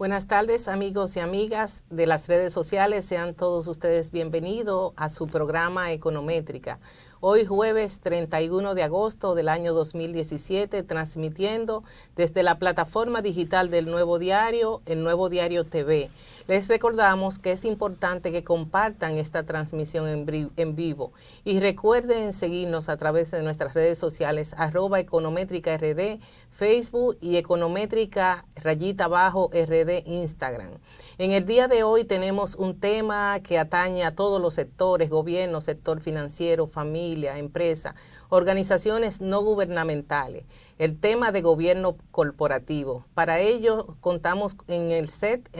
Buenas tardes, amigos y amigas de las redes sociales. Sean todos ustedes bienvenidos a su programa Econométrica. Hoy jueves 31 de agosto del año 2017, transmitiendo desde la plataforma digital del Nuevo Diario, el Nuevo Diario TV. Les recordamos que es importante que compartan esta transmisión en vivo y recuerden seguirnos a través de nuestras redes sociales @econométrica_rd, Facebook y econométrica_RD Instagram. En el día de hoy tenemos un tema que atañe a todos los sectores: gobierno, sector financiero, familia, empresa, organizaciones no gubernamentales. El tema de gobierno corporativo. Para ello contamos en el set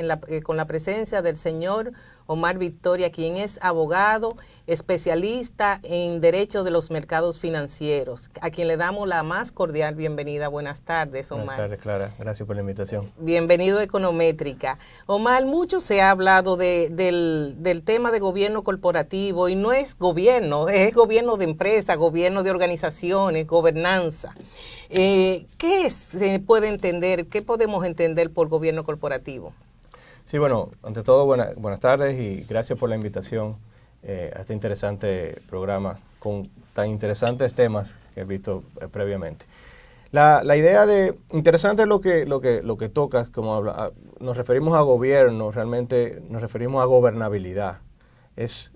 con la presencia del señor Omar Victoria, quien es abogado, especialista en derecho de los mercados financieros, a quien le damos la más cordial bienvenida. Buenas tardes, Omar. Buenas tardes, Clara. Gracias por la invitación. Bienvenido a Econométrica. Omar, mucho se ha hablado del tema de gobierno corporativo, y no es gobierno, es gobierno de empresas, gobierno de organizaciones, gobernanza. ¿Qué se puede entender, qué podemos entender por gobierno corporativo? Sí, bueno, ante todo, buenas tardes y gracias por la invitación a este interesante programa con tan interesantes temas que he visto previamente. La idea interesante es lo que tocas, nos referimos a gobierno, realmente nos referimos a gobernabilidad. Es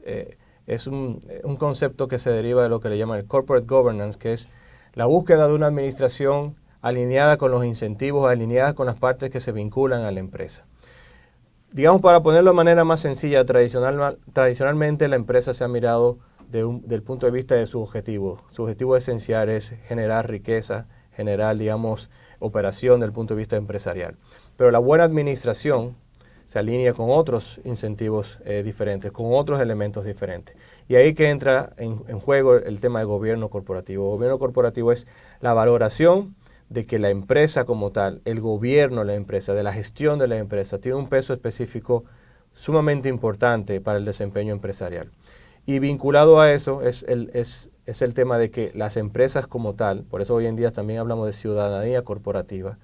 un concepto que se deriva de lo que le llaman el corporate governance, que es la búsqueda de una administración alineada con los incentivos, alineada con las partes que se vinculan a la empresa. Digamos, para ponerlo de manera más sencilla, tradicionalmente la empresa se ha mirado del punto de vista de su objetivo. Su objetivo esencial es generar riqueza, generar, digamos, operación desde el punto de vista empresarial. Pero la buena administración se alinea con otros incentivos diferentes, con otros elementos diferentes. Y ahí que entra en juego el tema de gobierno corporativo. Gobierno corporativo es la valoración de que la empresa como tal, el gobierno de la empresa, de la gestión de la empresa, tiene un peso específico sumamente importante para el desempeño empresarial. Y vinculado a eso es el tema de que las empresas como tal, por eso hoy en día también hablamos de ciudadanía corporativa,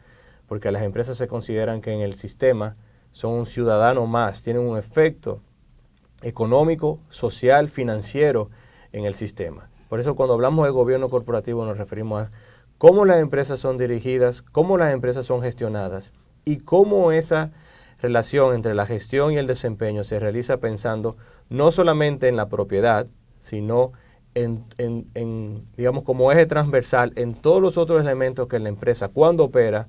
porque las empresas se consideran que en el sistema son un ciudadano más, tienen un efecto económico, social, financiero en el sistema. Por eso cuando hablamos de gobierno corporativo nos referimos a cómo las empresas son dirigidas, cómo las empresas son gestionadas y cómo esa relación entre la gestión y el desempeño se realiza pensando no solamente en la propiedad, sino digamos, como eje transversal en todos los otros elementos que la empresa, cuando opera,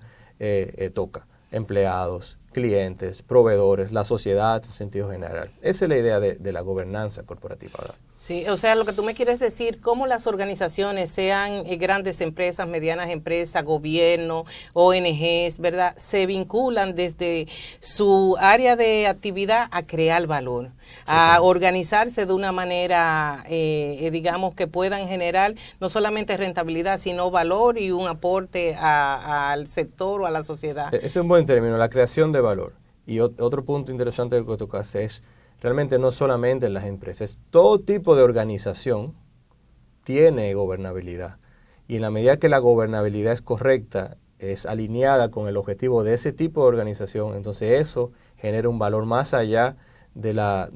toca. Empleados, clientes, proveedores, la sociedad en sentido general. Esa es la idea de la gobernanza corporativa, ¿verdad? Sí, o sea, lo que tú me quieres decir, cómo las organizaciones, sean grandes empresas, medianas empresas, gobierno, ONGs, ¿verdad?, se vinculan desde su área de actividad a crear valor, sí, a organizarse de una manera, digamos, que puedan generar no solamente rentabilidad, sino valor y un aporte al sector o a la sociedad. Ese es un buen término, la creación de valor. Y otro punto interesante del que tocaste es realmente no solamente en las empresas, todo tipo de organización tiene gobernabilidad. Y en la medida que la gobernabilidad es correcta, es alineada con el objetivo de ese tipo de organización, entonces eso genera un valor más allá de la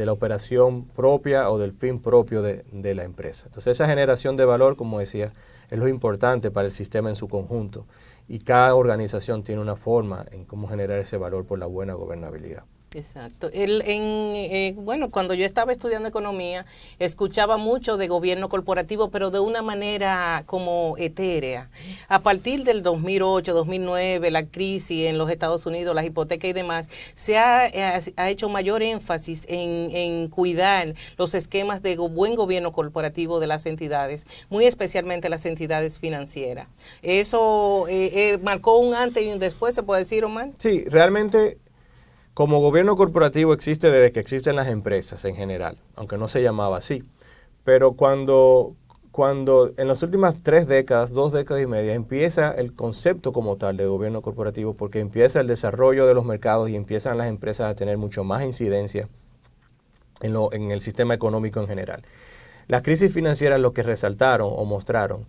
operación propia o del fin propio de la empresa. Entonces esa generación de valor, como decía, es lo importante para el sistema en su conjunto. Y cada organización tiene una forma en cómo generar ese valor por la buena gobernabilidad. Exacto. Bueno, cuando yo estaba estudiando economía, escuchaba mucho de gobierno corporativo, pero de una manera como etérea. A partir del 2008, 2009, la crisis en los Estados Unidos, las hipotecas y demás, se ha hecho mayor énfasis en cuidar los esquemas de buen gobierno corporativo de las entidades, muy especialmente las entidades financieras. ¿Eso marcó un antes y un después, se puede decir, Omar? Sí, realmente. Como gobierno corporativo existe desde que existen las empresas en general, aunque no se llamaba así. Pero cuando en las últimas 3 décadas, 2 décadas y media, empieza el concepto como tal de gobierno corporativo, porque empieza el desarrollo de los mercados y empiezan las empresas a tener mucho más incidencia en el sistema económico en general. Las crisis financieras lo que resaltaron o mostraron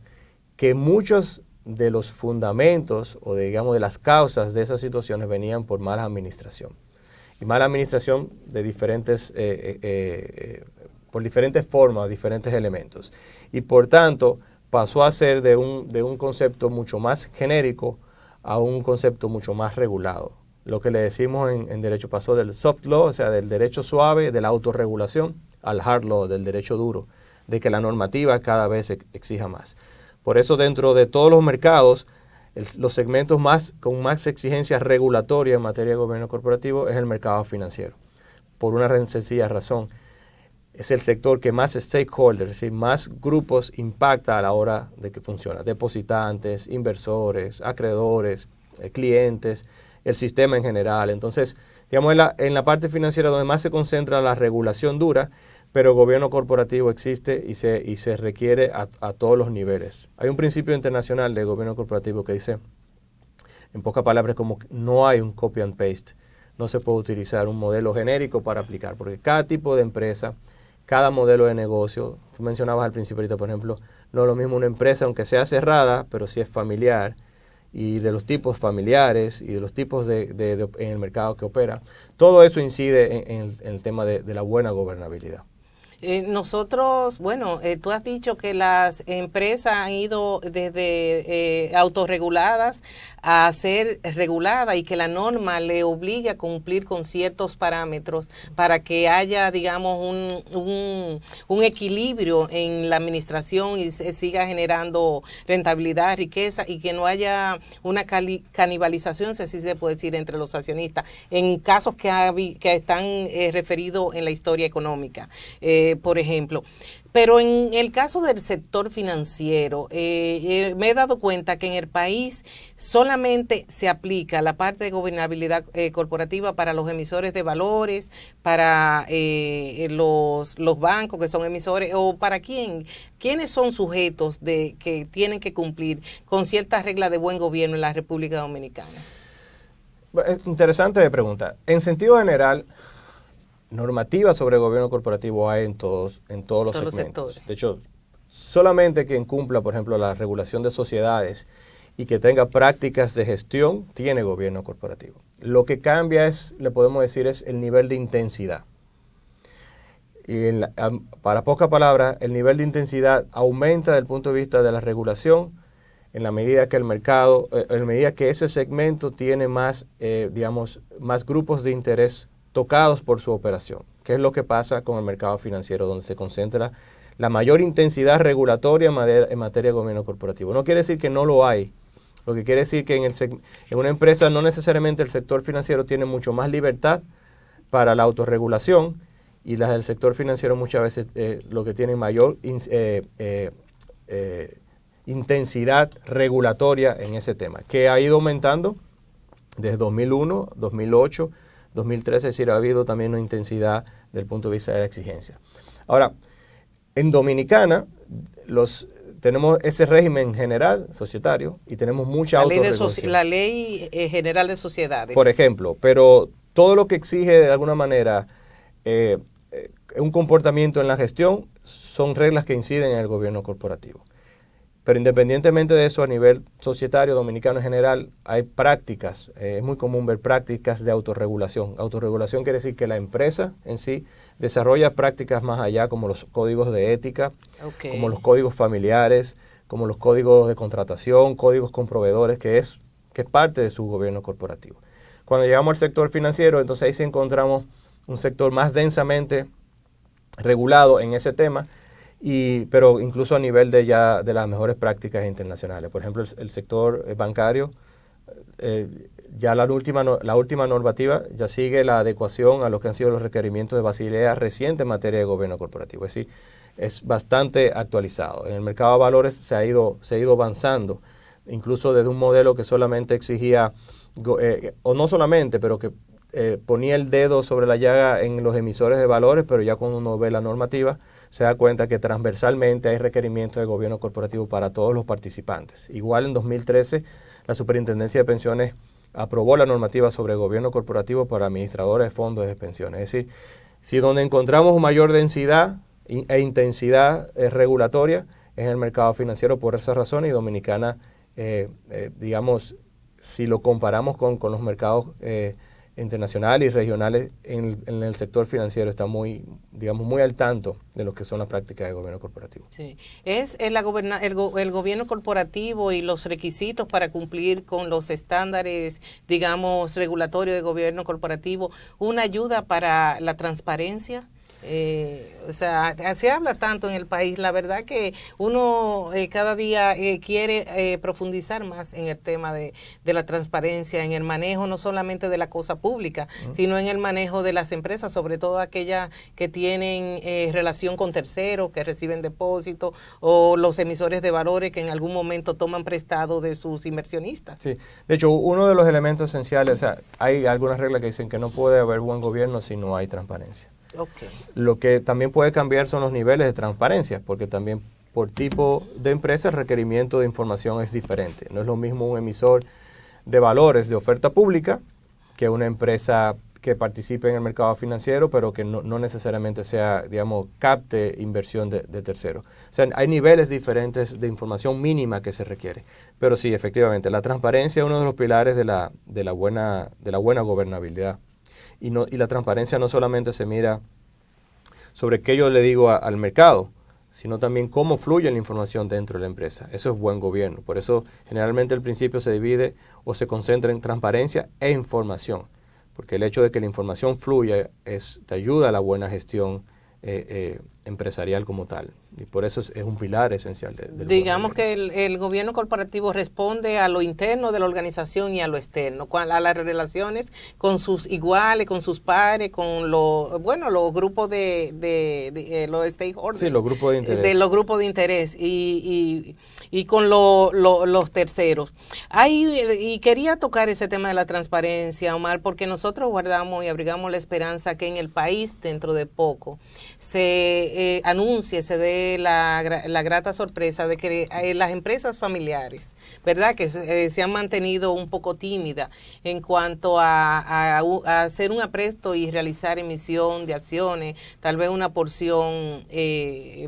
que muchos de los fundamentos o digamos de las causas de esas situaciones venían por mala administración. Y mala administración de por diferentes formas, diferentes elementos. Y por tanto pasó a ser de un concepto mucho más genérico a un concepto mucho más regulado. Lo que le decimos en derecho pasó del soft law, o sea, del derecho suave, de la autorregulación, al hard law, del derecho duro, de que la normativa cada vez exija más. Por eso dentro de todos los mercados, los segmentos con más exigencias regulatorias en materia de gobierno corporativo es el mercado financiero. Por una sencilla razón, es el sector que más stakeholders, es decir, más grupos impacta a la hora de que funciona. Depositantes, inversores, acreedores, clientes, el sistema en general. Entonces, digamos, en la parte financiera donde más se concentra la regulación dura, pero el gobierno corporativo existe y se requiere a todos los niveles. Hay un principio internacional de gobierno corporativo que dice, en pocas palabras, como que no hay un copy and paste. No se puede utilizar un modelo genérico para aplicar, porque cada tipo de empresa, cada modelo de negocio, tú mencionabas al principio ahorita, por ejemplo, no es lo mismo una empresa, aunque sea cerrada, pero sí es familiar, y de los tipos familiares y de los tipos en el mercado que opera. Todo eso incide en el tema de la buena gobernabilidad. Nosotros, bueno, tú has dicho que las empresas han ido desde autorreguladas a ser reguladas y que la norma le obliga a cumplir con ciertos parámetros para que haya, digamos, un equilibrio en la administración y se siga generando rentabilidad, riqueza y que no haya una canibalización, si así se puede decir, entre los accionistas, en casos que están referidos en la historia económica. Por ejemplo. Pero en el caso del sector financiero, me he dado cuenta que en el país solamente se aplica la parte de gobernabilidad corporativa para los emisores de valores, para los bancos que son emisores, o para quiénes son sujetos que tienen que cumplir con ciertas reglas de buen gobierno en la República Dominicana. Es interesante pregunta. En sentido general, normativa sobre gobierno corporativo hay en todos los segmentos. De hecho, solamente quien cumpla, por ejemplo, la regulación de sociedades y que tenga prácticas de gestión, tiene gobierno corporativo. Lo que cambia le podemos decir, es el nivel de intensidad. Y para pocas palabras, el nivel de intensidad aumenta desde el punto de vista de la regulación en la medida que el mercado, en la medida que ese segmento tiene más grupos de interés tocados por su operación, que es lo que pasa con el mercado financiero, donde se concentra la mayor intensidad regulatoria en materia de gobierno corporativo. No quiere decir que no lo hay, lo que quiere decir que en una empresa no necesariamente el sector financiero tiene mucho más libertad para la autorregulación, y las del sector financiero muchas veces lo que tienen mayor intensidad regulatoria en ese tema, que ha ido aumentando desde 2001, 2008, 2013, es decir, ha habido también una intensidad desde el punto de vista de la exigencia. Ahora, en Dominicana tenemos ese régimen general societario y tenemos mucha autorregulación. La ley general de sociedades. Por ejemplo, pero todo lo que exige de alguna manera un comportamiento en la gestión son reglas que inciden en el gobierno corporativo. Pero independientemente de eso, a nivel societario dominicano en general, hay prácticas, es muy común ver prácticas de autorregulación. Autorregulación quiere decir que la empresa en sí desarrolla prácticas más allá, como los códigos de ética, como los códigos familiares, como los códigos de contratación, códigos con proveedores, que es parte de su gobierno corporativo. Cuando llegamos al sector financiero, entonces ahí sí encontramos un sector más densamente regulado en ese tema, pero incluso a nivel de las mejores prácticas internacionales. Por ejemplo, el sector bancario, ya la última normativa ya sigue la adecuación a lo que han sido los requerimientos de Basilea reciente en materia de gobierno corporativo. Es decir, es bastante actualizado. En el mercado de valores se ha ido avanzando, incluso desde un modelo que solamente exigía, o no solamente, pero que ponía el dedo sobre la llaga en los emisores de valores, pero ya cuando uno ve la normativa, se da cuenta que transversalmente hay requerimientos de gobierno corporativo para todos los participantes. Igual en 2013, la Superintendencia de Pensiones aprobó la normativa sobre gobierno corporativo para administradores de fondos de pensiones. Es decir, si donde encontramos mayor densidad e intensidad regulatoria es en el mercado financiero por esa razón, y Dominicana digamos, si lo comparamos con los mercados internacionales y regionales, en el sector financiero está muy, digamos, muy al tanto de lo que son las prácticas de gobierno corporativo. Sí. ¿Es el gobierno corporativo y los requisitos para cumplir con los estándares, digamos, regulatorios de gobierno corporativo una ayuda para la transparencia? O sea, se habla tanto en el país, la verdad que uno cada día quiere profundizar más en el tema de la transparencia, en el manejo no solamente de la cosa pública, sino en el manejo de las empresas, sobre todo aquellas que tienen relación con terceros, que reciben depósitos, o los emisores de valores que en algún momento toman prestado de sus inversionistas. Sí, de hecho, uno de los elementos esenciales, o sea, hay algunas reglas que dicen que no puede haber buen gobierno si no hay transparencia. Okay. Lo que también puede cambiar son los niveles de transparencia, porque también por tipo de empresa el requerimiento de información es diferente. No es lo mismo un emisor de valores de oferta pública que una empresa que participe en el mercado financiero, pero que no necesariamente sea, digamos, capte inversión de terceros. O sea, hay niveles diferentes de información mínima que se requiere. Pero sí, efectivamente, la transparencia es uno de los pilares de la buena gobernabilidad. Y la transparencia no solamente se mira sobre qué yo le digo al mercado, sino también cómo fluye la información dentro de la empresa. Eso es buen gobierno. Por eso generalmente el principio se divide o se concentra en transparencia e información, porque el hecho de que la información fluya te ayuda a la buena gestión empresarial como tal. Y por eso es un pilar esencial del digamos que el gobierno corporativo responde a lo interno de la organización y a lo externo, a las relaciones con sus iguales, con sus pares, con los grupos de los stakeholders. Sí, los grupos de interés. De los grupos de interés y con los terceros. Y quería tocar ese tema de la transparencia, Omar, porque nosotros guardamos y abrigamos la esperanza que en el país, dentro de poco, se anuncie, se dé la grata sorpresa de que las empresas familiares, ¿verdad?, que se han mantenido un poco tímidas en cuanto a hacer un apresto y realizar emisión de acciones, tal vez una porción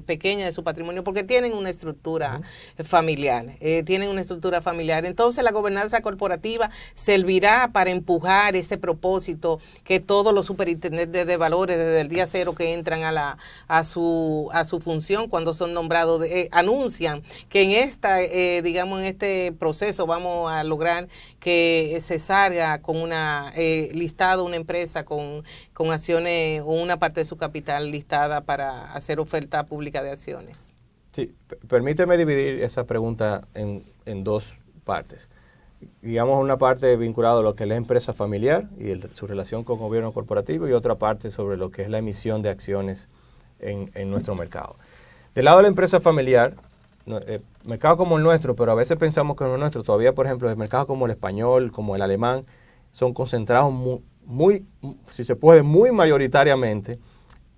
pequeña de su patrimonio, porque tienen una estructura familiar, Entonces la gobernanza corporativa servirá para empujar ese propósito que todos los superintendentes de valores desde el día cero que entran a su función, cuando son nombrados, anuncian que en en este proceso vamos a lograr que se salga con una listado una empresa con acciones o una parte de su capital listada para hacer oferta pública de acciones. Sí, permíteme dividir esa pregunta en dos partes. Digamos, una parte vinculada a lo que es la empresa familiar y su relación con gobierno corporativo, y otra parte sobre lo que es la emisión de acciones en nuestro mercado. Del lado de la empresa familiar, mercado como el nuestro, pero a veces pensamos que no es nuestro, todavía, por ejemplo, el mercado como el español, como el alemán, son concentrados muy, si se puede, muy mayoritariamente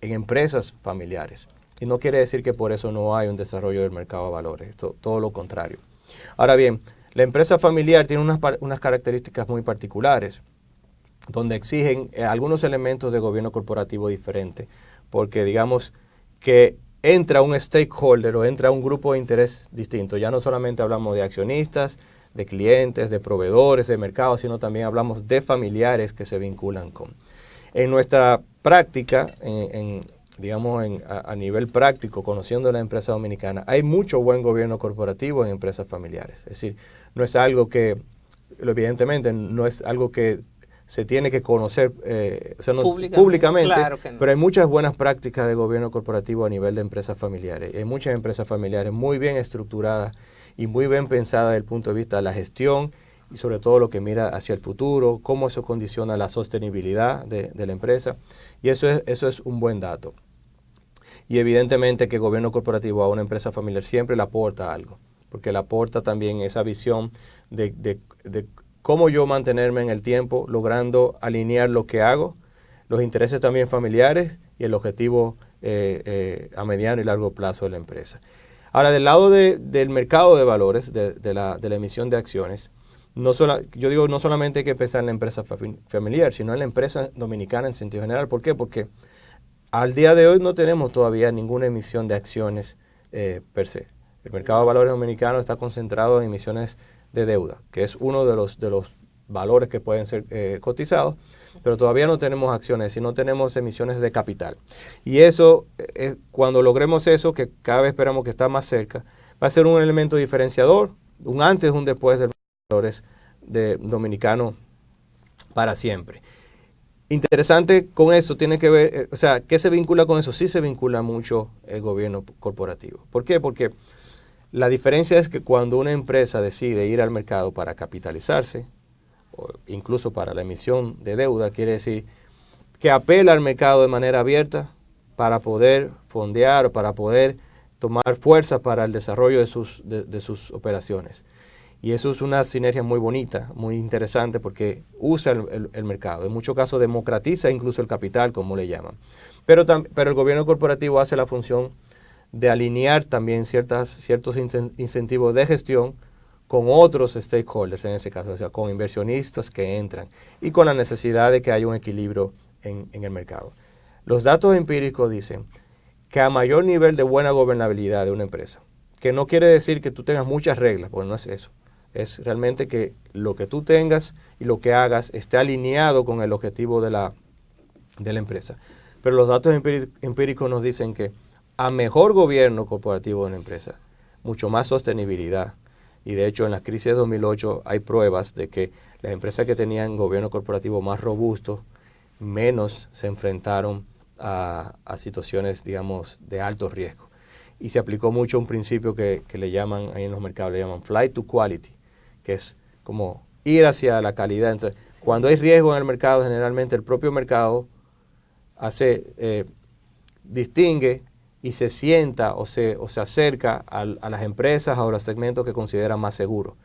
en empresas familiares. Y no quiere decir que por eso no hay un desarrollo del mercado de valores, todo lo contrario. Ahora bien, la empresa familiar tiene unas características muy particulares, donde exigen algunos elementos de gobierno corporativo diferente, porque digamos que entra un stakeholder o entra un grupo de interés distinto. Ya no solamente hablamos de accionistas, de clientes, de proveedores, de mercados, sino también hablamos de familiares que se vinculan con. En nuestra práctica, a nivel práctico, conociendo la empresa dominicana, hay mucho buen gobierno corporativo en empresas familiares. Es decir, no es algo que, evidentemente, no es algo que se tiene que conocer públicamente, claro que no. Pero hay muchas buenas prácticas de gobierno corporativo a nivel de empresas familiares. Hay muchas empresas familiares muy bien estructuradas y muy bien pensadas desde el punto de vista de la gestión y sobre todo lo que mira hacia el futuro, cómo eso condiciona la sostenibilidad de la empresa. Y eso es un buen dato. Y evidentemente que el gobierno corporativo a una empresa familiar siempre le aporta algo, porque le aporta también esa visión de cómo yo mantenerme en el tiempo, logrando alinear lo que hago, los intereses también familiares y el objetivo a mediano y largo plazo de la empresa. Ahora, del lado del mercado de valores, de la emisión de acciones, no solamente hay que pensar en la empresa familiar, sino en la empresa dominicana en sentido general. ¿Por qué? Porque al día de hoy no tenemos todavía ninguna emisión de acciones per se. El mercado de valores dominicano está concentrado en emisiones de deuda, que es uno de los valores que pueden ser cotizados, pero todavía no tenemos acciones y no tenemos emisiones de capital. Y eso, cuando logremos eso, que cada vez esperamos que está más cerca, va a ser un elemento diferenciador, un antes y un después de los valores de dominicano para siempre. Interesante con eso tiene que ver, o sea, ¿qué se vincula con eso? Sí se vincula mucho el gobierno corporativo. ¿Por qué? Porque la diferencia es que cuando una empresa decide ir al mercado para capitalizarse, o incluso para la emisión de deuda, quiere decir que apela al mercado de manera abierta para poder fondear o para poder tomar fuerza para el desarrollo de sus operaciones. Y eso es una sinergia muy bonita, muy interesante, porque usa el mercado. En muchos casos democratiza incluso el capital, como le llaman. Pero el gobierno corporativo hace la función de alinear también ciertos incentivos de gestión con otros stakeholders, en ese caso, o sea, con inversionistas que entran y con la necesidad de que haya un equilibrio en el mercado. Los datos empíricos dicen que a mayor nivel de buena gobernabilidad de una empresa, que no quiere decir que tú tengas muchas reglas, porque no es eso, es realmente que lo que tú tengas y lo que hagas esté alineado con el objetivo de la empresa. Pero los datos empíricos nos dicen que a mejor gobierno corporativo de una empresa, mucho más sostenibilidad. Y de hecho en la crisis de 2008 hay pruebas de que las empresas que tenían gobierno corporativo más robusto, menos se enfrentaron a situaciones, digamos, de alto riesgo. Y se aplicó mucho un principio que le llaman, ahí en los mercados le llaman flight to quality, que es como ir hacia la calidad. Entonces, cuando hay riesgo en el mercado, generalmente el propio mercado distingue y se sienta o se acerca a las empresas o a los segmentos que consideran más seguros.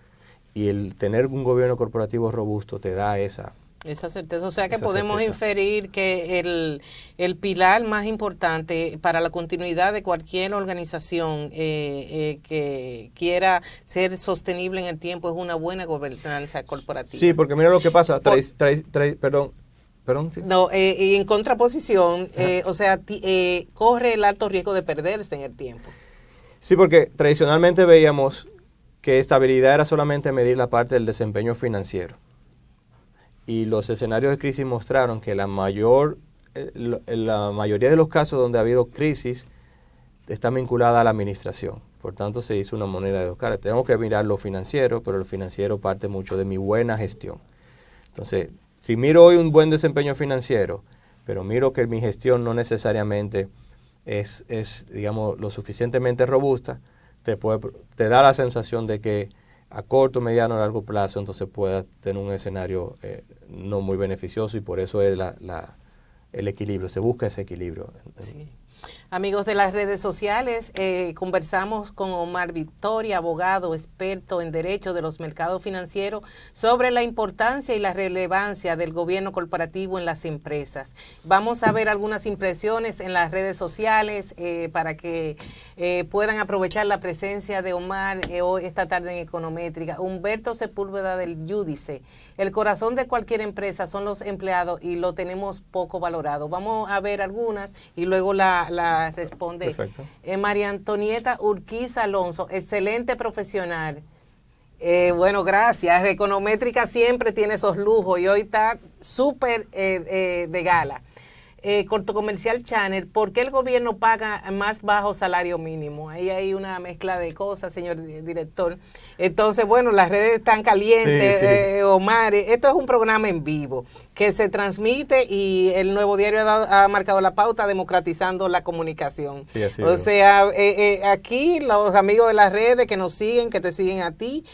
Y el tener un gobierno corporativo robusto te da esa certeza. O sea que podemos inferir que el pilar más importante para la continuidad de cualquier organización que quiera ser sostenible en el tiempo es una buena gobernanza corporativa. Sí, porque mira lo que pasa. Perdón. Sí. No, y en contraposición, o sea, corre el alto riesgo de perderse en el tiempo. Sí, porque tradicionalmente veíamos que estabilidad era solamente medir la parte del desempeño financiero. Y los escenarios de crisis mostraron que la mayoría de los casos donde ha habido crisis está vinculada a la administración. Por tanto, se hizo una moneda de dos caras. Tenemos que mirar lo financiero, pero lo financiero parte mucho de mi buena gestión. Entonces, si miro hoy un buen desempeño financiero, pero miro que mi gestión no necesariamente es digamos, lo suficientemente robusta, te da la sensación de que a corto, mediano, largo plazo, entonces pueda tener un escenario no muy beneficioso, y por eso es el equilibrio, se busca ese equilibrio. Sí. Amigos de las redes sociales, conversamos con Omar Victoria, abogado experto en derecho de los mercados financieros, sobre la importancia y la relevancia del gobierno corporativo en las empresas. Vamos a ver algunas impresiones en las redes sociales para que puedan aprovechar la presencia de Omar hoy, esta tarde en Econométrica. Humberto Sepúlveda del Yúdice: el corazón de cualquier empresa son los empleados y lo tenemos poco valorado. Vamos a ver algunas y luego la responde María Antonieta Urquiza Alonso: excelente profesional. Bueno, gracias. Econométrica siempre tiene esos lujos y hoy está súper de gala. Corto Comercial Channel: ¿por qué el gobierno paga más bajo salario mínimo? Ahí hay una mezcla de cosas, señor director. Entonces, bueno, las redes están calientes, sí. Omar, esto es un programa en vivo que se transmite y el Nuevo Diario ha marcado la pauta democratizando la comunicación. Sí, así o sea, aquí los amigos de las redes que nos siguen, que te siguen a ti,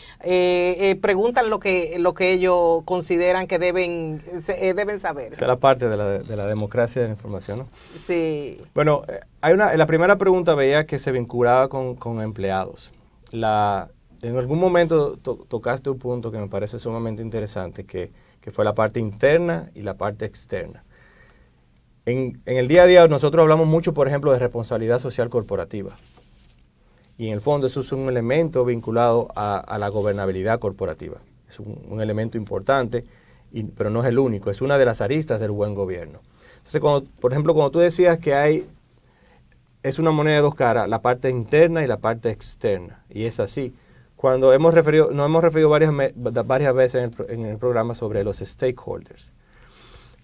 preguntan lo que ellos consideran que deben saber. Esa es la parte de la democracia de la información, ¿no? Sí. Bueno, la primera pregunta veía que se vinculaba con empleados. En algún momento tocaste un punto que me parece sumamente interesante, que fue la parte interna y la parte externa. En el día a día nosotros hablamos mucho, por ejemplo, de responsabilidad social corporativa. Y en el fondo eso es un elemento vinculado a la gobernabilidad corporativa. Es un elemento importante, pero no es el único, es una de las aristas del buen gobierno. Entonces, por ejemplo, cuando tú decías que es una moneda de dos caras, la parte interna y la parte externa, y es así, nos hemos referido varias veces en el programa sobre los stakeholders.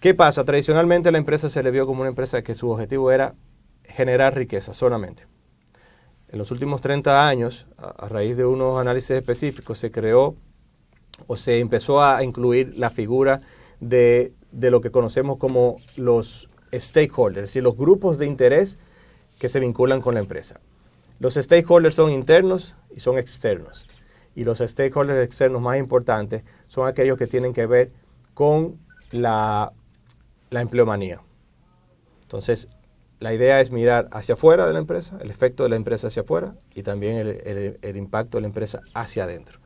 ¿Qué pasa? Tradicionalmente la empresa se le vio como una empresa que su objetivo era generar riqueza solamente. En los últimos 30 años, a raíz de unos análisis específicos, se creó o se empezó a incluir la figura de lo que conocemos como los stakeholders, es decir, los grupos de interés que se vinculan con la empresa. Los stakeholders son internos y son externos. Y los stakeholders externos más importantes son aquellos que tienen que ver con la empleomanía. Entonces, la idea es mirar hacia afuera de la empresa, el efecto de la empresa hacia afuera y también el impacto de la empresa hacia adentro.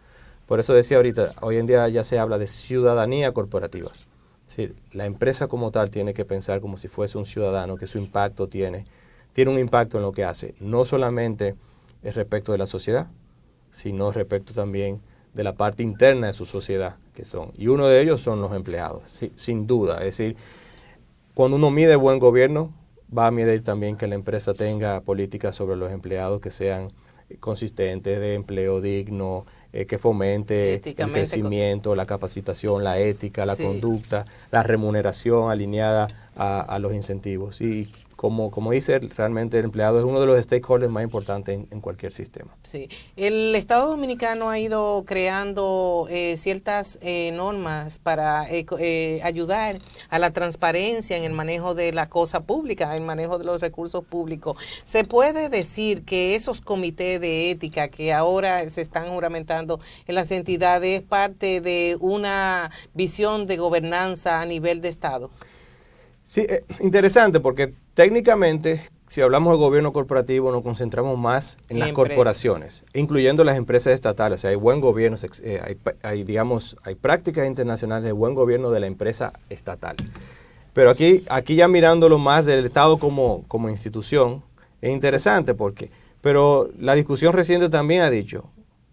Por eso decía ahorita, hoy en día ya se habla de ciudadanía corporativa. Es decir, la empresa como tal tiene que pensar como si fuese un ciudadano, que su impacto tiene un impacto en lo que hace, no solamente respecto de la sociedad, sino respecto también de la parte interna de su sociedad, y uno de ellos son los empleados, sí, sin duda. Es decir, cuando uno mide buen gobierno, va a medir también que la empresa tenga políticas sobre los empleados que sean consistentes, de empleo digno, que fomente el crecimiento, la capacitación, la ética, la conducta, la remuneración alineada a los incentivos. Y como dice, realmente el empleado es uno de los stakeholders más importantes en cualquier sistema. Sí, el Estado Dominicano ha ido creando ciertas normas para ayudar a la transparencia en el manejo de la cosa pública, el manejo de los recursos públicos. ¿Se puede decir que esos comités de ética que ahora se están juramentando en las entidades es parte de una visión de gobernanza a nivel de Estado? Sí, interesante porque técnicamente, si hablamos de gobierno corporativo, nos concentramos más en las corporaciones, incluyendo las empresas estatales. O sea, hay buen gobierno, hay prácticas internacionales de buen gobierno de la empresa estatal. Pero aquí ya mirándolo más del Estado como institución, es interesante pero la discusión reciente también ha dicho,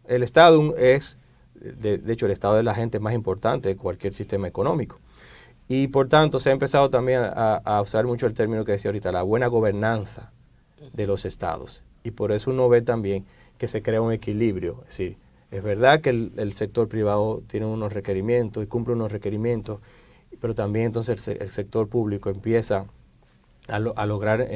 el Estado es, de hecho, el Estado es la agente más importante de cualquier sistema económico. Y por tanto se ha empezado también a usar mucho el término que decía ahorita, la buena gobernanza de los estados. Y por eso uno ve también que se crea un equilibrio. Es decir, es verdad que el sector privado tiene unos requerimientos y cumple unos requerimientos, pero también entonces el sector público empieza a lograr,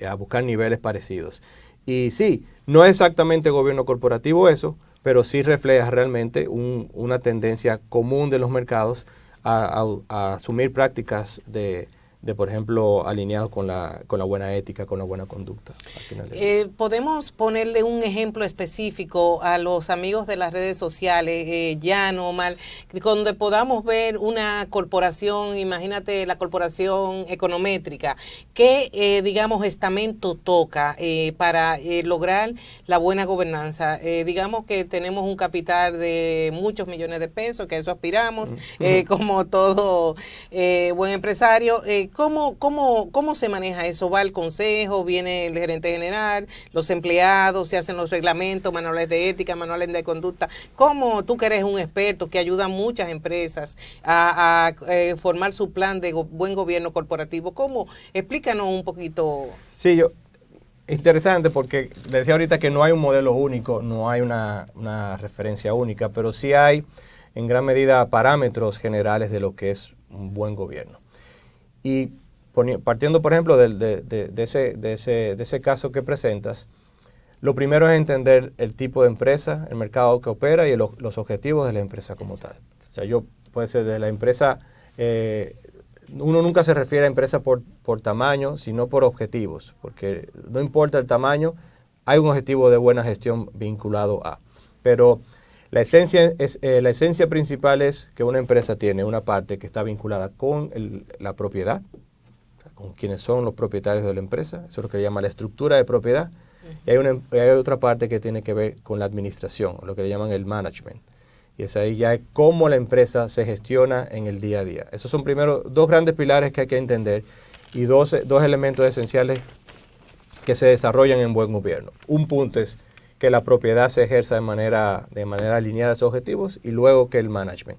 a buscar niveles parecidos. Y sí, no es exactamente gobierno corporativo eso, pero sí refleja realmente una tendencia común de los mercados a asumir prácticas de, por ejemplo, alineados con la buena ética, con la buena conducta. Al final ¿Podemos ponerle un ejemplo específico a los amigos de las redes sociales, Llano, Omar, donde podamos ver una corporación, imagínate la corporación econométrica, qué, digamos, estamento toca para lograr la buena gobernanza? Digamos que tenemos un capital de muchos millones de pesos, que a eso aspiramos, como todo buen empresario. ¿Cómo se maneja eso? ¿Va al consejo, viene el gerente general, los empleados, se hacen los reglamentos, manuales de ética, manuales de conducta? ¿Cómo tú que eres un experto que ayuda a muchas empresas a formar su plan de buen gobierno corporativo? ¿Cómo? Explícanos un poquito. Sí, interesante porque decía ahorita que no hay un modelo único, no hay una referencia única, pero sí hay en gran medida parámetros generales de lo que es un buen gobierno. Y partiendo, por ejemplo, de ese caso que presentas, lo primero es entender el tipo de empresa, el mercado que opera y los objetivos de la empresa como tal. O sea, puede ser de la empresa, uno nunca se refiere a empresa por tamaño, sino por objetivos, porque no importa el tamaño, hay un objetivo de buena gestión vinculado a. Pero la esencia principal es que una empresa tiene una parte que está vinculada con la propiedad, con quienes son los propietarios de la empresa, eso es lo que se llama la estructura de propiedad, y hay otra parte que tiene que ver con la administración, lo que le llaman el management, y es ahí ya cómo la empresa se gestiona en el día a día. Esos son primero dos grandes pilares que hay que entender y dos elementos esenciales que se desarrollan en buen gobierno. Un punto es que la propiedad se ejerza de manera alineada a esos objetivos y luego que el management.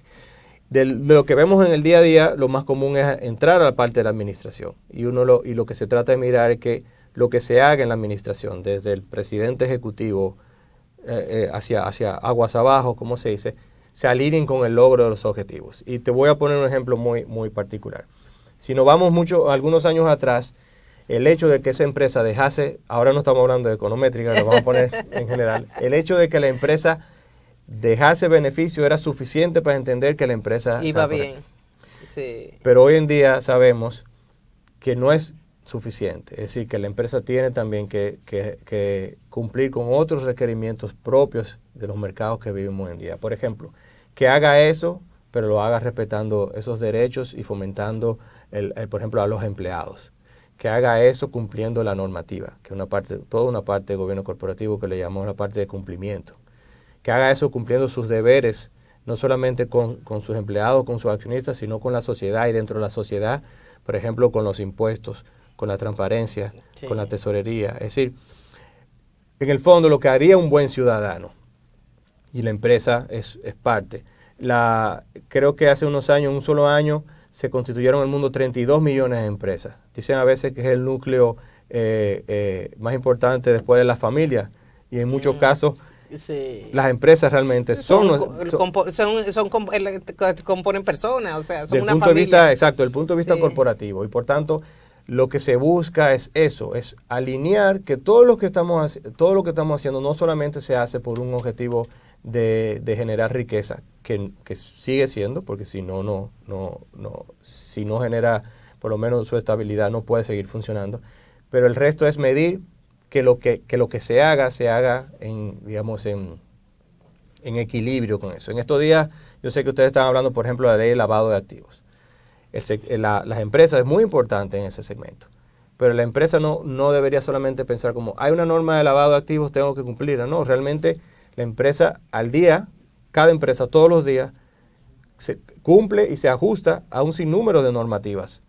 De lo que vemos en el día a día, lo más común es entrar a la parte de la administración y lo que se trata de mirar es que lo que se haga en la administración, desde el presidente ejecutivo, hacia aguas abajo, como se dice, se alineen con el logro de los objetivos. Y te voy a poner un ejemplo muy, muy particular. Si nos vamos algunos años atrás, el hecho de que esa empresa dejase, ahora no estamos hablando de econométrica, lo vamos a poner en general, el hecho de que la empresa dejase beneficio era suficiente para entender que la empresa iba bien. Sí. Pero hoy en día sabemos que no es suficiente, es decir, que la empresa tiene también que cumplir con otros requerimientos propios de los mercados que vivimos hoy en día. Por ejemplo, que haga eso, pero lo haga respetando esos derechos y fomentando, por ejemplo, a los empleados. Que haga eso cumpliendo la normativa, que toda una parte del gobierno corporativo que le llamamos la parte de cumplimiento. Que haga eso cumpliendo sus deberes, no solamente con sus empleados, con sus accionistas, sino con la sociedad y dentro de la sociedad, por ejemplo, con los impuestos, con la transparencia, sí, con la tesorería. Es decir, en el fondo lo que haría un buen ciudadano, y la empresa es parte. Creo que hace unos años, un solo año, se constituyeron en el mundo 32 millones de empresas. Dicen a veces que es el núcleo más importante después de la familia, y en muchos casos sí, las empresas realmente componen personas, o sea, son del una punto familia. De vista, exacto, del punto de vista sí, corporativo, y por tanto lo que se busca es eso, es alinear que todo lo que estamos haciendo no solamente se hace por un objetivo de generar riqueza, que sigue siendo, porque si no genera por lo menos su estabilidad, no puede seguir funcionando, pero el resto es medir que lo que se haga en equilibrio con eso. En estos días, yo sé que ustedes están hablando, por ejemplo, de la ley de lavado de activos. Las empresas es muy importante en ese segmento, pero la empresa no debería solamente pensar como, hay una norma de lavado de activos, tengo que cumplirla. No, realmente la empresa al día, cada empresa todos los días, se cumple y se ajusta a un sinnúmero de normativas,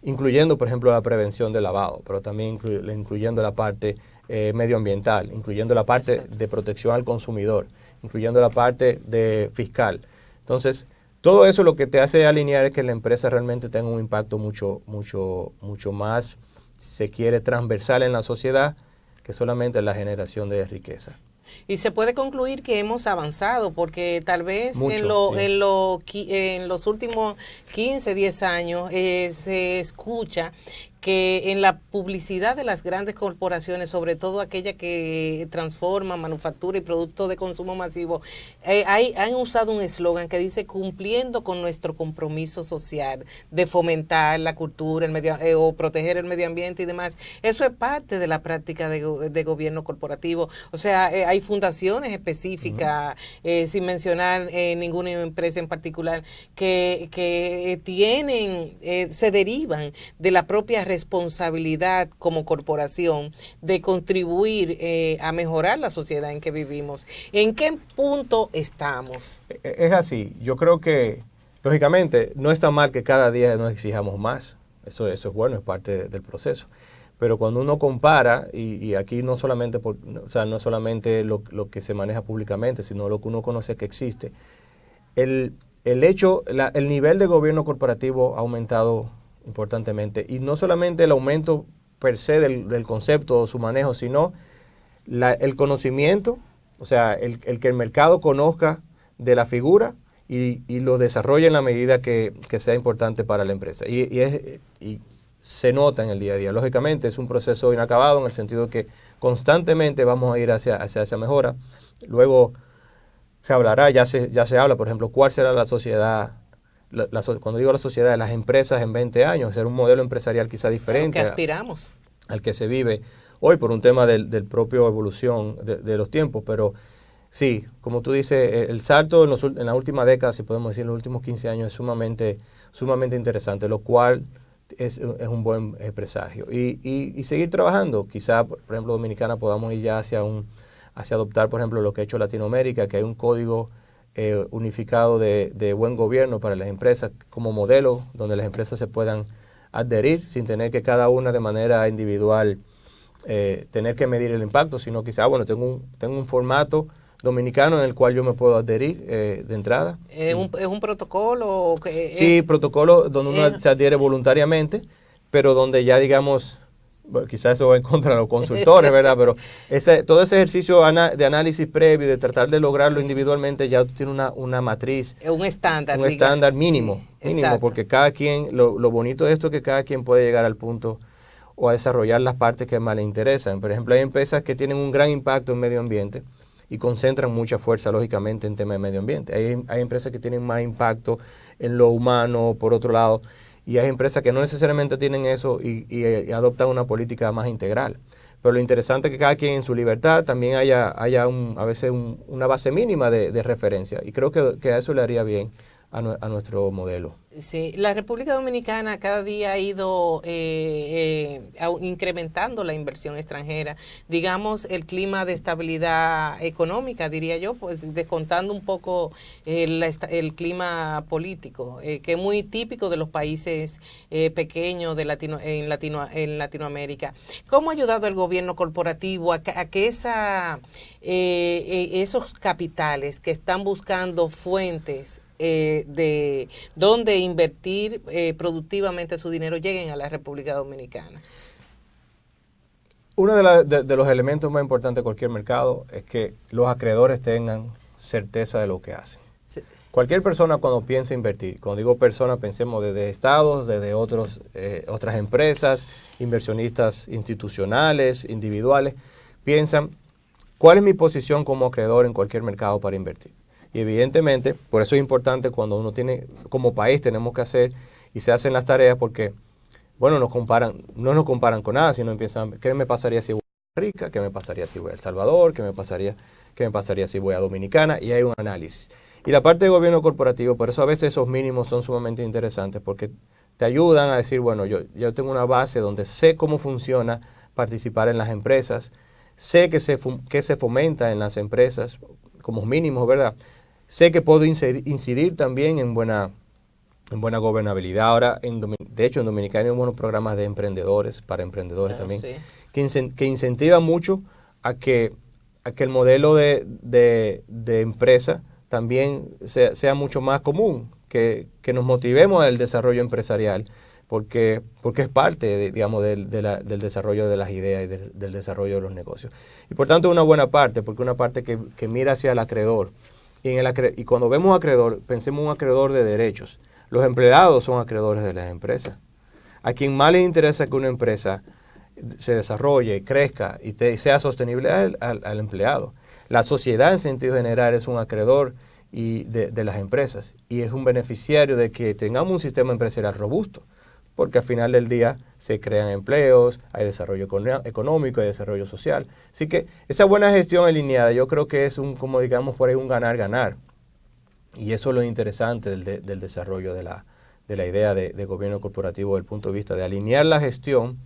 incluyendo, por ejemplo, la prevención del lavado, pero también incluyendo la parte medioambiental, incluyendo la parte de protección al consumidor, incluyendo la parte de fiscal. Entonces, todo eso lo que te hace alinear es que la empresa realmente tenga un impacto mucho más, si se quiere, transversal en la sociedad que solamente la generación de riqueza. Y se puede concluir que hemos avanzado, porque tal vez mucho, en los últimos 15, 10 años se escucha que en la publicidad de las grandes corporaciones, sobre todo aquellas que transforman, manufactura y productos de consumo masivo, han usado un eslogan que dice cumpliendo con nuestro compromiso social de fomentar la cultura, o proteger el medio ambiente y demás. Eso es parte de la práctica de gobierno corporativo. O sea, hay fundaciones específicas, sin mencionar ninguna empresa en particular, que tienen, se derivan de la propia responsabilidad como corporación de contribuir a mejorar la sociedad en que vivimos. ¿En qué punto estamos? Es así. Yo creo que, lógicamente, no está mal que cada día nos exijamos más. Eso es bueno, es parte del proceso. Pero cuando uno compara, y aquí no solamente no solamente lo que se maneja públicamente, sino lo que uno conoce que existe, el nivel de gobierno corporativo ha aumentado importantemente, y no solamente el aumento per se del concepto o su manejo, sino el conocimiento, o sea, el que el mercado conozca de la figura y lo desarrolle en la medida que sea importante para la empresa. Y se nota en el día a día. Lógicamente es un proceso inacabado en el sentido que constantemente vamos a ir hacia esa mejora. Luego se hablará, ya se habla, por ejemplo, cuál será la sociedad. Cuando digo la sociedad, las empresas en 20 años, ser un modelo empresarial quizá diferente. Claro, que aspiramos. Al que se vive hoy por un tema del propio evolución de los tiempos, pero sí, como tú dices, el salto en la última década, si podemos decir, en los últimos 15 años es sumamente interesante, lo cual es un buen presagio. Y seguir trabajando, quizá, por ejemplo, Dominicana podamos ir ya hacia adoptar, por ejemplo, lo que ha hecho Latinoamérica, que hay un código unificado de buen gobierno para las empresas como modelo, donde las empresas se puedan adherir sin tener que cada una de manera individual tener que medir el impacto, sino quizá, bueno, tengo un formato dominicano en el cual yo me puedo adherir de entrada. ¿Es un protocolo? Sí, protocolo donde uno se adhiere voluntariamente, pero donde ya, digamos, bueno, quizás eso va en contra de los consultores, ¿verdad? Pero todo ese ejercicio de análisis previo, de tratar de lograrlo individualmente, ya tiene una matriz. Un estándar. Un estándar mínimo, sí, mínimo, porque cada quien, lo bonito de esto es que cada quien puede llegar al punto o a desarrollar las partes que más le interesan. Por ejemplo, hay empresas que tienen un gran impacto en medio ambiente y concentran mucha fuerza, lógicamente, en temas de medio ambiente. Hay empresas que tienen más impacto en lo humano, por otro lado, y hay empresas que no necesariamente tienen eso y adoptan una política más integral. Pero lo interesante es que cada quien en su libertad también haya a veces una base mínima de referencia, y creo que a eso le haría bien a nuestro modelo. Sí, la República Dominicana cada día ha ido incrementando la inversión extranjera. Digamos, el clima de estabilidad económica, diría yo, pues descontando un poco el clima político, que es muy típico de los países pequeños en Latinoamérica. ¿Cómo ha ayudado el gobierno corporativo a que esos capitales que están buscando fuentes de dónde invertir productivamente su dinero lleguen a la República Dominicana? Uno de los elementos más importantes de cualquier mercado es que los acreedores tengan certeza de lo que hacen. Sí. Cualquier persona cuando piensa invertir, cuando digo persona, pensemos desde estados, desde otras empresas, inversionistas institucionales, individuales, piensan, ¿cuál es mi posición como acreedor en cualquier mercado para invertir? Y evidentemente, por eso es importante cuando uno tiene, como país tenemos que hacer y se hacen las tareas porque, bueno, no nos comparan con nada, sino empiezan, ¿qué me pasaría si voy a Costa Rica? ¿Qué me pasaría si voy a El Salvador? ¿Qué me pasaría si voy a Dominicana? Y hay un análisis. Y la parte de gobierno corporativo, por eso a veces esos mínimos son sumamente interesantes porque te ayudan a decir, bueno, yo tengo una base donde sé cómo funciona participar en las empresas, sé que se fomenta en las empresas como mínimos, ¿verdad? Sé que puedo incidir también en buena gobernabilidad. Ahora, de hecho, en Dominicana hay buenos programas de emprendedores, para emprendedores también, sí, que incentivan mucho a que el modelo de empresa también sea mucho más común, que nos motivemos al desarrollo empresarial, porque es parte, digamos, del desarrollo de las ideas y del desarrollo de los negocios. Y por tanto, una buena parte, porque una parte que mira hacia el acreedor. Y cuando vemos acreedor, pensemos en un acreedor de derechos. Los empleados son acreedores de las empresas. A quien más le interesa que una empresa se desarrolle, crezca y sea sostenible al empleado. La sociedad en sentido general es un acreedor de las empresas y es un beneficiario de que tengamos un sistema empresarial robusto, porque al final del día se crean empleos, hay desarrollo económico, hay desarrollo social. Así que esa buena gestión alineada yo creo que es como digamos por ahí un ganar-ganar. Y eso es lo interesante del desarrollo de la idea de gobierno corporativo, desde el punto de vista de alinear la gestión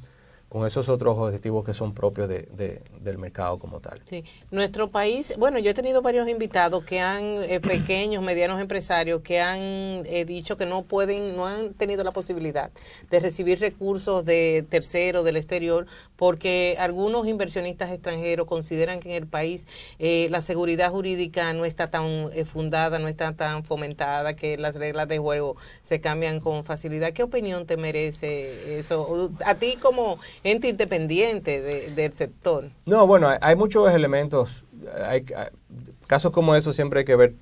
con esos otros objetivos que son propios del mercado como tal. Sí, nuestro país, bueno, yo he tenido varios invitados que han, pequeños, medianos empresarios, que han dicho que no han tenido la posibilidad de recibir recursos de terceros, del exterior, porque algunos inversionistas extranjeros consideran que en el país la seguridad jurídica no está tan fundada, no está tan fomentada, que las reglas de juego se cambian con facilidad. ¿Qué opinión te merece eso? A ti como ente independiente del sector. No, bueno, hay muchos elementos. Hay casos como eso siempre hay que ver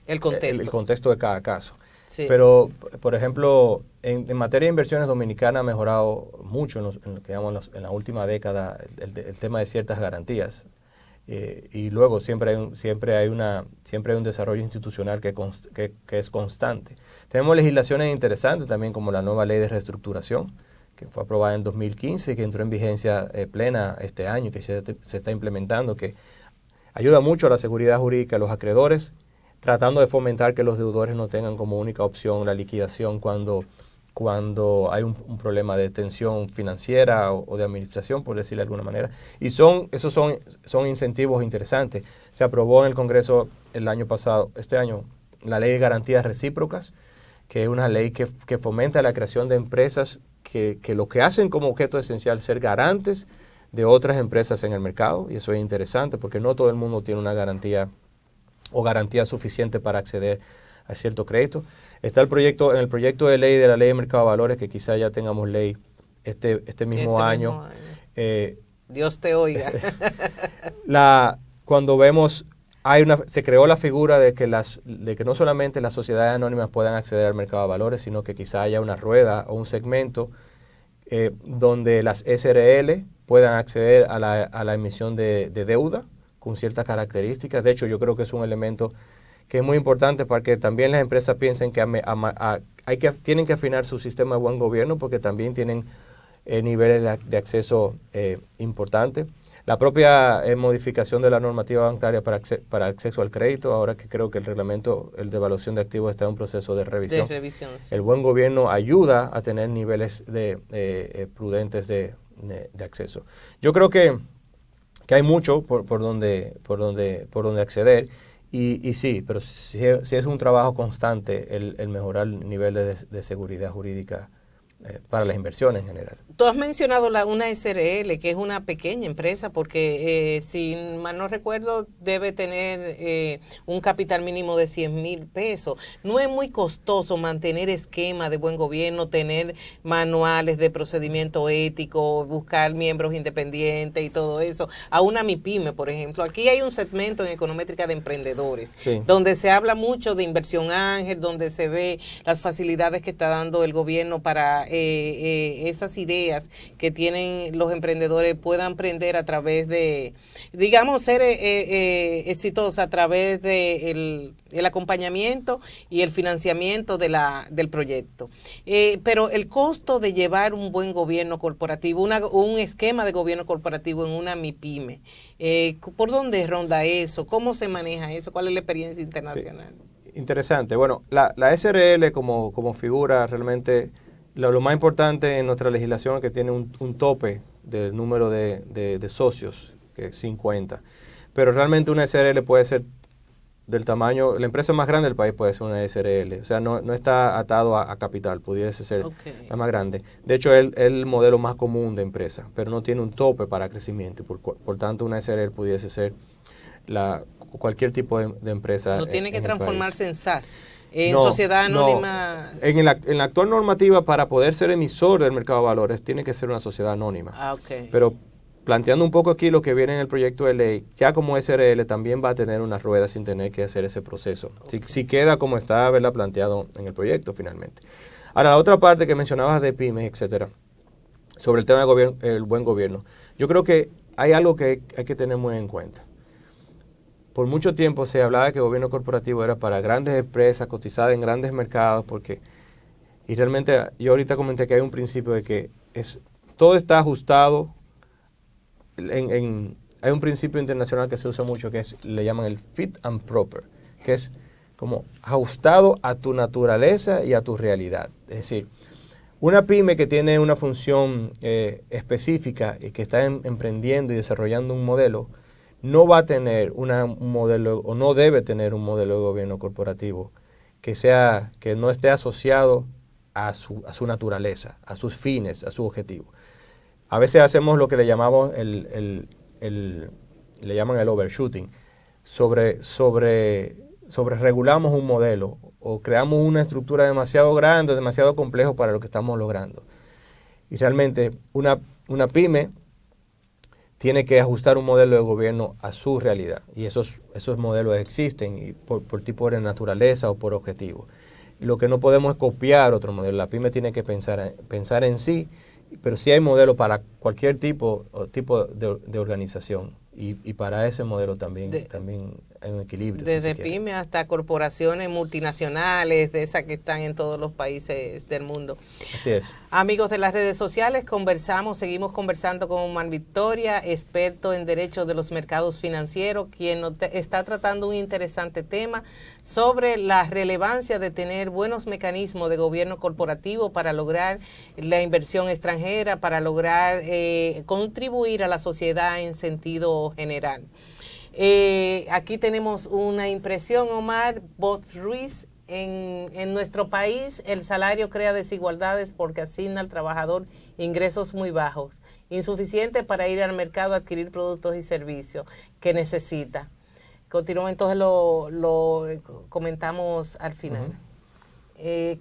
el contexto de cada caso. Sí. Pero, por ejemplo, en materia de inversiones, Dominicana ha mejorado mucho en la última década el tema de ciertas garantías. Y luego siempre hay un desarrollo institucional que es constante. Tenemos legislaciones interesantes también, como la nueva ley de reestructuración, que fue aprobada en 2015 y que entró en vigencia plena este año, que se está implementando, que ayuda mucho a la seguridad jurídica de los acreedores, tratando de fomentar que los deudores no tengan como única opción la liquidación cuando hay un problema de tensión financiera o de administración, por decirlo de alguna manera. Y esos son incentivos interesantes. Se aprobó en el Congreso este año, la Ley de Garantías Recíprocas, que es una ley que fomenta la creación de empresas que lo que hacen como objeto esencial ser garantes de otras empresas en el mercado, y eso es interesante porque no todo el mundo tiene una garantía o garantía suficiente para acceder a cierto crédito. Está en el proyecto de ley de la Ley de Mercado de Valores, que quizá ya tengamos ley este mismo año. Dios te oiga. Cuando vemos, se creó la figura de que no solamente las sociedades anónimas puedan acceder al mercado de valores, sino que quizá haya una rueda o un segmento donde las SRL puedan acceder a la emisión de deuda con ciertas características. De hecho, yo creo que es un elemento que es muy importante para que también las empresas piensen que tienen que afinar su sistema de buen gobierno, porque también tienen niveles de acceso importantes. La propia modificación de la normativa bancaria para acceso al crédito, ahora que creo que el reglamento de evaluación de activos está en un proceso de revisión. Sí. El buen gobierno ayuda a tener niveles prudentes de acceso. Yo creo que hay mucho por donde acceder. Y sí, pero sí es un trabajo constante el mejorar el nivel de seguridad jurídica para las inversiones en general. Tú has mencionado una SRL, que es una pequeña empresa, porque si mal no recuerdo, debe tener un capital mínimo de 100,000 pesos. No es muy costoso mantener esquema de buen gobierno, tener manuales de procedimiento ético, buscar miembros independientes y todo eso. A una MIPYME, por ejemplo. Aquí hay un segmento en Econométrica de emprendedores, sí, donde se habla mucho de inversión ángel, donde se ve las facilidades que está dando el gobierno para esas ideas que tienen los emprendedores puedan prender a través de, digamos, ser exitosa a través de el acompañamiento y el financiamiento del proyecto. Pero el costo de llevar un buen gobierno corporativo, un esquema de gobierno corporativo en una MIPYME, ¿por dónde ronda eso? ¿Cómo se maneja eso? ¿Cuál es la experiencia internacional? Sí. Interesante. Bueno, la SRL como figura realmente... Lo más importante en nuestra legislación es que tiene un tope del número de socios, que es 50. Pero realmente una SRL puede ser del tamaño, la empresa más grande del país puede ser una SRL. O sea, no está atado a capital, pudiese ser la más grande. De hecho, es el modelo más común de empresa, pero no tiene un tope para crecimiento. Por tanto, una SRL pudiese ser cualquier tipo de empresa. No tiene que transformarse en SAS. En sociedad anónima. No. En la actual normativa, para poder ser emisor del mercado de valores, tiene que ser una sociedad anónima. Okay. Pero planteando un poco aquí lo que viene en el proyecto de ley, ya como SRL también va a tener una rueda sin tener que hacer ese proceso. Okay. Si queda como está, ¿verdad?, planteado en el proyecto finalmente. Ahora, la otra parte que mencionabas de pymes, etcétera, sobre el tema del buen gobierno, yo creo que hay algo que hay que tener muy en cuenta. Por mucho tiempo se hablaba que el gobierno corporativo era para grandes empresas cotizadas en grandes mercados, y realmente yo ahorita comenté que hay un principio de que todo está ajustado. Hay un principio internacional que se usa mucho que le llaman el fit and proper, que es como ajustado a tu naturaleza y a tu realidad. Es decir, una pyme que tiene una función específica y que está emprendiendo y desarrollando un modelo, no va a tener un modelo, o no debe tener un modelo de gobierno corporativo que no esté asociado a su naturaleza, a sus fines, a su objetivo. A veces hacemos lo que le llamamos le llaman el overshooting. Regulamos un modelo o creamos una estructura demasiado grande, demasiado complejo para lo que estamos logrando. Y realmente una pyme tiene que ajustar un modelo de gobierno a su realidad. Y esos modelos existen y por tipo de naturaleza o por objetivo. Lo que no podemos es copiar otro modelo. La pyme tiene que pensar en sí, pero sí hay modelos para cualquier tipo de organización. Y para ese modelo también hay un equilibrio. Desde pyme hasta corporaciones multinacionales, de esas que están en todos los países del mundo. Así es. Amigos de las redes sociales, seguimos conversando con Omar Victoria, experto en Derecho de los Mercados Financieros, quien está tratando un interesante tema sobre la relevancia de tener buenos mecanismos de gobierno corporativo para lograr la inversión extranjera, para lograr contribuir a la sociedad en sentido general. Aquí tenemos una impresión, Omar Bots Ruiz. En nuestro país el salario crea desigualdades porque asigna al trabajador ingresos muy bajos, insuficientes para ir al mercado a adquirir productos y servicios que necesita. Continuamos, entonces lo comentamos al final.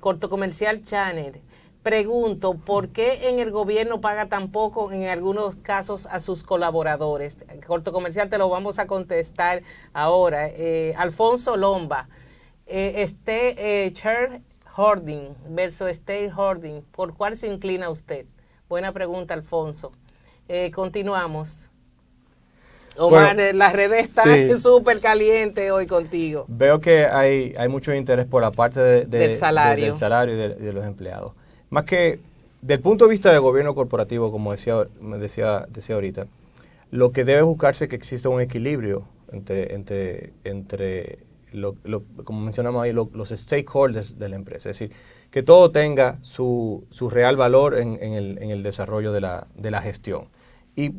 Corto Comercial Channel. Pregunto, ¿por qué en el gobierno paga tan poco en algunos casos a sus colaboradores? Corto comercial, te lo vamos a ahora. Alfonso Lomba, shareholding versus stakeholding, ¿por cuál se inclina usted? Buena pregunta, Alfonso. Continuamos. Omar, Bueno, las redes están súper calientes hoy contigo. Veo que hay mucho interés por la parte del salario, del salario y de los empleados. Más que del punto de vista del gobierno corporativo, como decía ahorita, lo que debe buscarse es que exista un equilibrio entre como mencionamos ahí, los stakeholders de la empresa. Es decir, que todo tenga su real valor en el desarrollo de la gestión. Y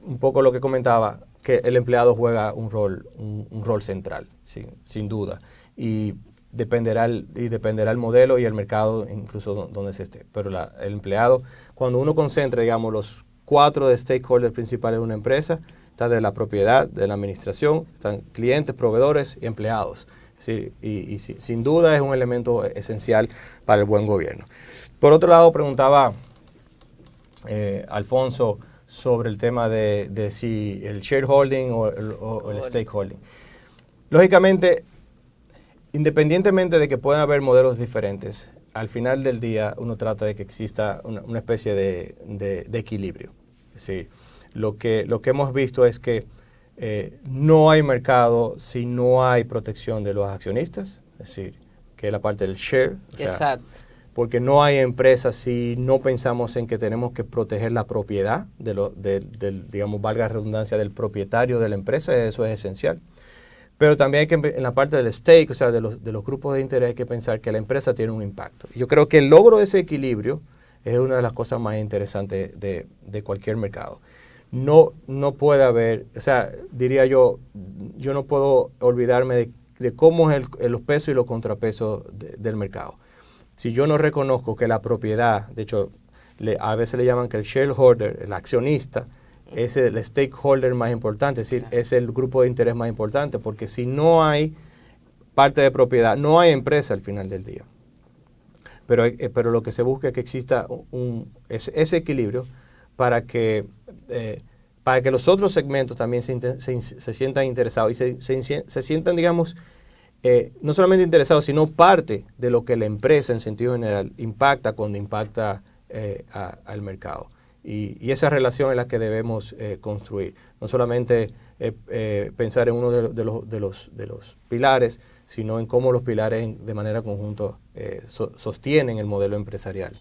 un poco lo que comentaba, que el empleado juega un rol central, sin duda. Y dependerá el modelo y el mercado, incluso donde se esté. Pero el empleado, cuando uno concentra, digamos, los 4 stakeholders principales de una empresa, está de la propiedad, de la administración, están clientes, proveedores y empleados. Sí, y sin duda es un elemento esencial para el buen gobierno. Por otro lado, preguntaba Alfonso sobre el tema de si el shareholding o el stakeholding. Lógicamente, independientemente de que puedan haber modelos diferentes, al final del día uno trata de que exista una especie de equilibrio. Es decir, lo que hemos visto es que no hay mercado si no hay protección de los accionistas, es decir, que es la parte del share. Exacto. Porque no hay empresas si no pensamos en que tenemos que proteger la propiedad digamos, valga la redundancia, del propietario de la empresa, eso es esencial. Pero también hay que, en la parte del stake, o sea, de los grupos de interés, hay que pensar que la empresa tiene un impacto. Yo creo que el logro de ese equilibrio es una de las cosas más interesantes de cualquier mercado. No puede haber, o sea, diría yo no puedo olvidarme de cómo es los pesos y los contrapesos del mercado. Si yo no reconozco que la propiedad, de hecho, a veces le llaman que el shareholder, el accionista, es el stakeholder más importante, es decir, es el grupo de interés más importante, porque si no hay parte de propiedad, no hay empresa al final del día. Pero lo que se busca es que exista ese equilibrio para que los otros segmentos también se sientan interesados y se sientan, digamos, no solamente interesados, sino parte de lo que la empresa en sentido general impacta cuando impacta al mercado. Y esa relación es la que debemos construir. No solamente pensar en uno de los pilares, sino en cómo los pilares de manera conjunta sostienen el modelo empresarial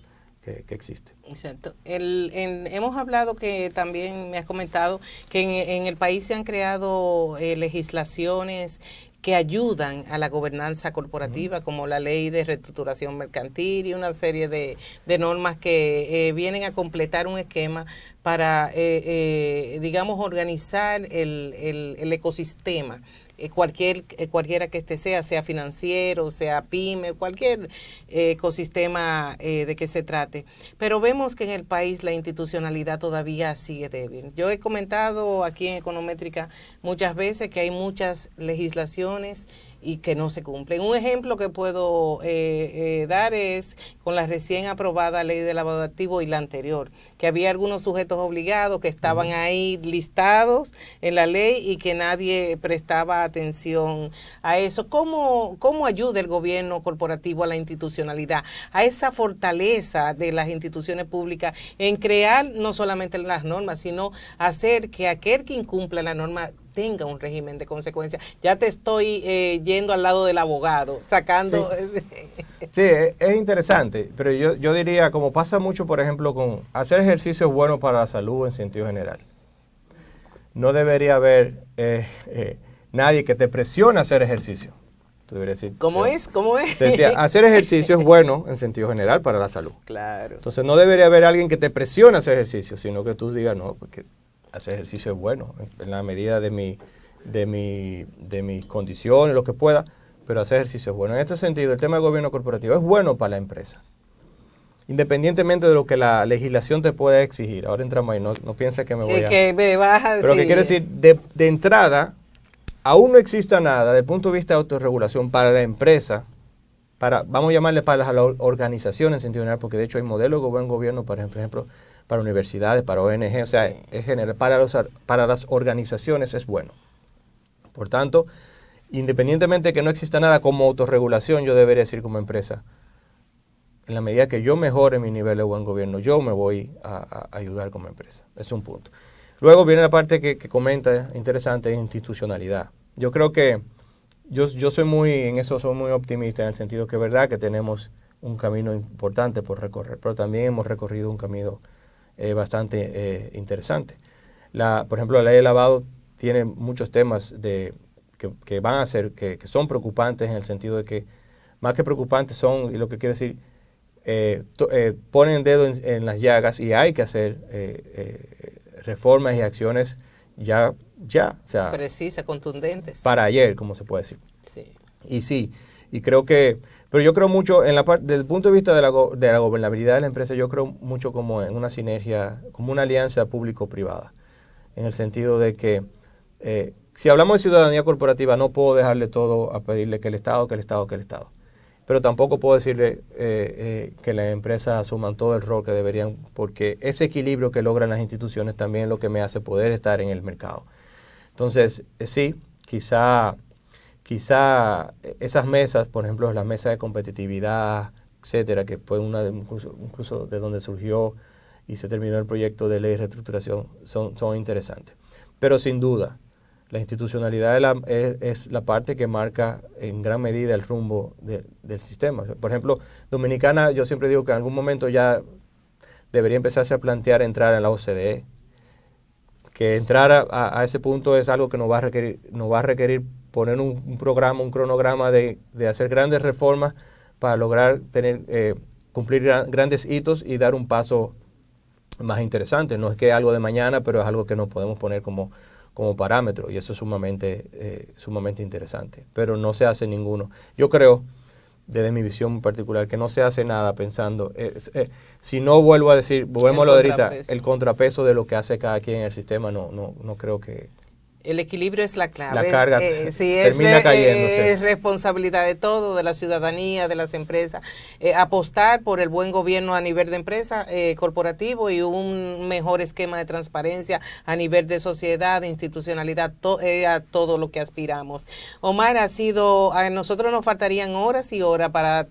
que existe. Exacto. Hemos hablado que también me has comentado que en el país se han creado legislaciones que ayudan a la gobernanza corporativa, como la ley de reestructuración mercantil y una serie de normas que vienen a completar un esquema para, digamos, organizar el ecosistema. Cualquiera que sea financiero, sea pyme, cualquier ecosistema de que se trate. Pero vemos que en el país la institucionalidad todavía sigue débil. Yo he comentado aquí en Econométrica muchas veces que hay muchas legislaciones y que no se cumplen. Un ejemplo que puedo dar es con la recién aprobada ley de lavado de activos y la anterior, que había algunos sujetos obligados que estaban ahí listados en la ley y que nadie prestaba atención a eso. ¿Cómo ayuda el gobierno corporativo a la institucionalidad, a esa fortaleza de las instituciones públicas en crear no solamente las normas, sino hacer que aquel que incumpla la norma tenga un régimen de consecuencias? Ya te estoy yendo al lado del abogado, sacando... Sí, es interesante, pero yo diría, como pasa mucho, por ejemplo, con hacer ejercicio es bueno para la salud en sentido general. No debería haber nadie que te presione a hacer ejercicio. Tú deberías decir, ¿Cómo es? Te decía, hacer ejercicio es bueno en sentido general para la salud. Claro. Entonces no debería haber alguien que te presione a hacer ejercicio, sino que tú digas, no, porque hacer ejercicio es bueno, en la medida de mis condiciones, lo que pueda, pero hacer ejercicio es bueno. En este sentido, el tema del gobierno corporativo es bueno para la empresa, independientemente de lo que la legislación te pueda exigir. Ahora entramos ahí, no pienses que me voy a... Que me vas a decir... Pero que quiero decir, de entrada, aún no exista nada, desde el punto de vista de autorregulación para la empresa, vamos a llamarle para las organizaciones en sentido general, porque de hecho hay modelos de buen gobierno, por ejemplo, para universidades, para ONG, o sea, en general, para las organizaciones es bueno. Por tanto, independientemente de que no exista nada como autorregulación, yo debería decir como empresa, en la medida que yo mejore mi nivel de buen gobierno, yo me voy a ayudar como empresa. Es un punto. Luego viene la parte que comenta, interesante, institucionalidad. Yo creo que yo soy muy optimista en el sentido que es verdad que tenemos un camino importante por recorrer, pero también hemos recorrido un camino bastante interesante. Por ejemplo, la ley de lavado tiene muchos temas que van a ser, que son preocupantes en el sentido de que, más que preocupantes son, y lo que quiero decir, ponen dedo en las llagas y hay que hacer reformas y acciones ya, o sea, precisas, contundentes. Para ayer, como se puede decir. Sí. Y sí, y creo que, pero yo creo mucho, desde el punto de vista de la gobernabilidad de la empresa, yo creo mucho como en una sinergia, como una alianza público-privada, en el sentido de que si hablamos de ciudadanía corporativa, no puedo dejarle todo a pedirle que el Estado. Pero tampoco puedo decirle que las empresas asuman todo el rol que deberían, porque ese equilibrio que logran las instituciones también es lo que me hace poder estar en el mercado. Entonces, sí, quizá esas mesas, por ejemplo, las mesas de competitividad, etcétera, que fue una incluso de donde surgió y se terminó el proyecto de ley de reestructuración, son interesantes. Pero sin duda, la institucionalidad es la parte que marca en gran medida el rumbo del sistema. Por ejemplo, Dominicana, yo siempre digo que en algún momento ya debería empezarse a plantear entrar en la OCDE. Que entrar a ese punto es algo que nos va a requerir poner un programa, un cronograma de hacer grandes reformas para lograr cumplir grandes hitos y dar un paso más interesante. No es que es algo de mañana, pero es algo que nos podemos poner como parámetro, y eso es sumamente interesante, pero no se hace ninguno. Yo creo, desde mi visión particular, que no se hace nada pensando, si no vuelvo a decir, volvemos a lo de ahorita, el contrapeso de lo que hace cada quien en el sistema, no creo que... El equilibrio es la clave. La carga termina cayéndose. Es responsabilidad de todo, de la ciudadanía, de las empresas, apostar por el buen gobierno a nivel de empresa corporativo y un mejor esquema de transparencia a nivel de sociedad, de institucionalidad, a todo lo que aspiramos. Omar, a nosotros nos faltarían horas y horas para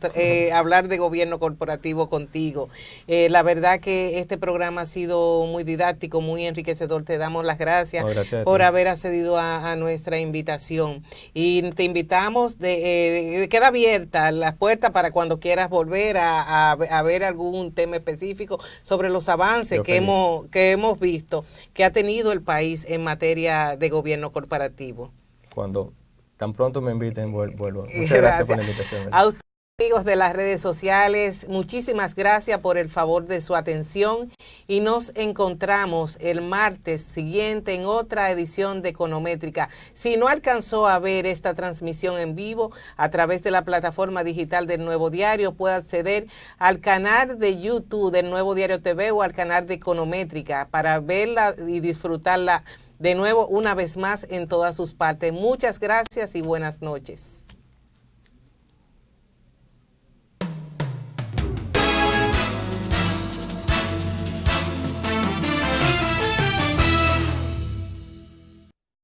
hablar de gobierno corporativo contigo. La verdad que este programa ha sido muy didáctico, muy enriquecedor. Te damos las gracias por haber accedido a nuestra invitación, y te invitamos, queda abierta la puerta para cuando quieras volver a ver algún tema específico sobre los avances que hemos visto que ha tenido el país en materia de gobierno corporativo. Cuando tan pronto me inviten, vuelvo. Muchas gracias por la invitación. A usted, amigos de las redes sociales, muchísimas gracias por el favor de su atención, y nos encontramos el martes siguiente en otra edición de Econométrica. Si no alcanzó a ver esta transmisión en vivo a través de la plataforma digital del Nuevo Diario, puede acceder al canal de YouTube del Nuevo Diario TV o al canal de Econométrica para verla y disfrutarla de nuevo una vez más en todas sus partes. Muchas gracias y buenas noches.